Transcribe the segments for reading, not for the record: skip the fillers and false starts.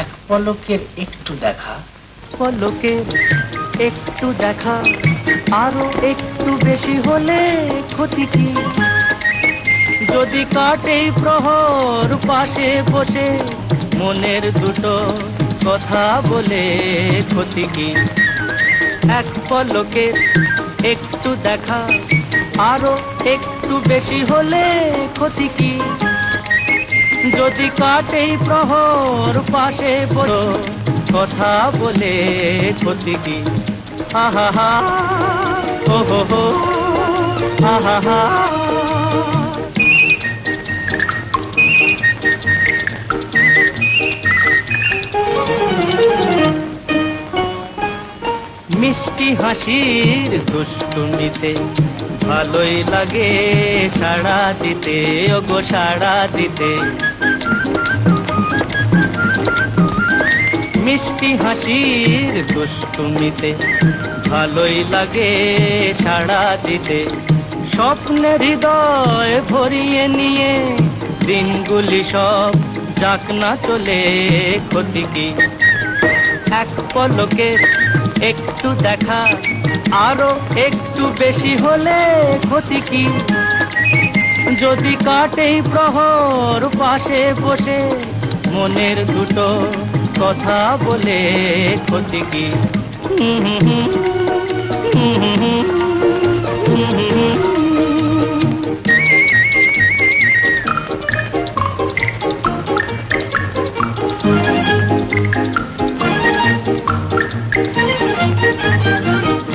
এক পলকের একটু দেখা, পলকের একটু দেখা, আরো একটু বেশি হলে ক্ষতি কি? যদি কাটে প্রহর পাশে বসে মনের দুটো কথা বলে ক্ষতি কি? এক পলকের একটু দেখা, আরো একটু বেশি হলে ক্ষতি কি? যদি কাটে প্রহর পাশে বসে কথা বলে ক্ষতি কি? আহা হা, ও হো হো, আহা হা। মিষ্টি হাসির দুষ্টুমিতে ভালোই লাগে সাড়া দিতে, ওগো সাড়া দিতে। মিষ্টি হাসির দুষ্টুমিতে ভালোই লাগে সাড়া দিতে। স্বপ্নের হৃদয় ভরিয়ে নিয়ে দিনগুলি সব যাক না চলে ক্ষতি কি? এক পলকের একটু দেখা, আরো একটু বেশি হলে ক্ষতি কি? যদি কাটে প্রহর পাশে বসে মনের দুটো কথা বলে ক্ষতি কি?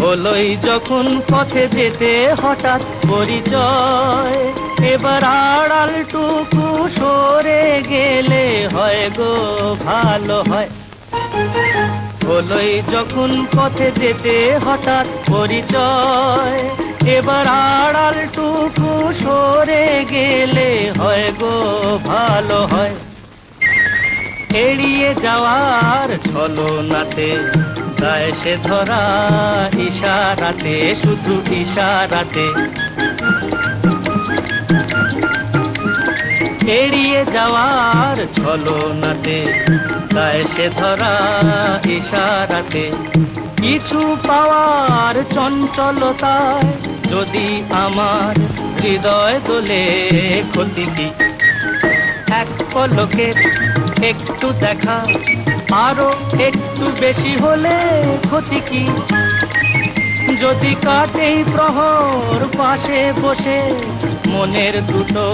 হলোই যখন পথে যেতে হঠাৎ পরিচয়, এবার আড়ালটুকু সরে গেলে হয় গো ভালো হয়। হলোই যখন পথে যেতে হঠাৎ পরিচয়, এবার আড়ালটুকু সরে গেলে হয় গো ভালো হয়। এড়িয়ে যাওয়ার ছলনাতে গায়ে সে ধরা ইশারাতে, শুধু ইশারাতে। এড়িয়ে যাওয়ার ছলনাতে গায়ে সে ধরা ইশারাতে। কিছু পাওয়ার চঞ্চলতায় যদি আমার হৃদয় দোলে ক্ষতি কি? এক পলকের একটু দেখা, আরো একটু বেশি হলে ক্ষতি কি? যদি কাটে প্রহর পাশে বসে মনের দুটো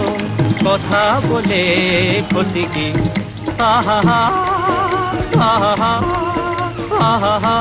কথা বলে ক্ষতি কি? আহা হা, আহা হা, আহা হা।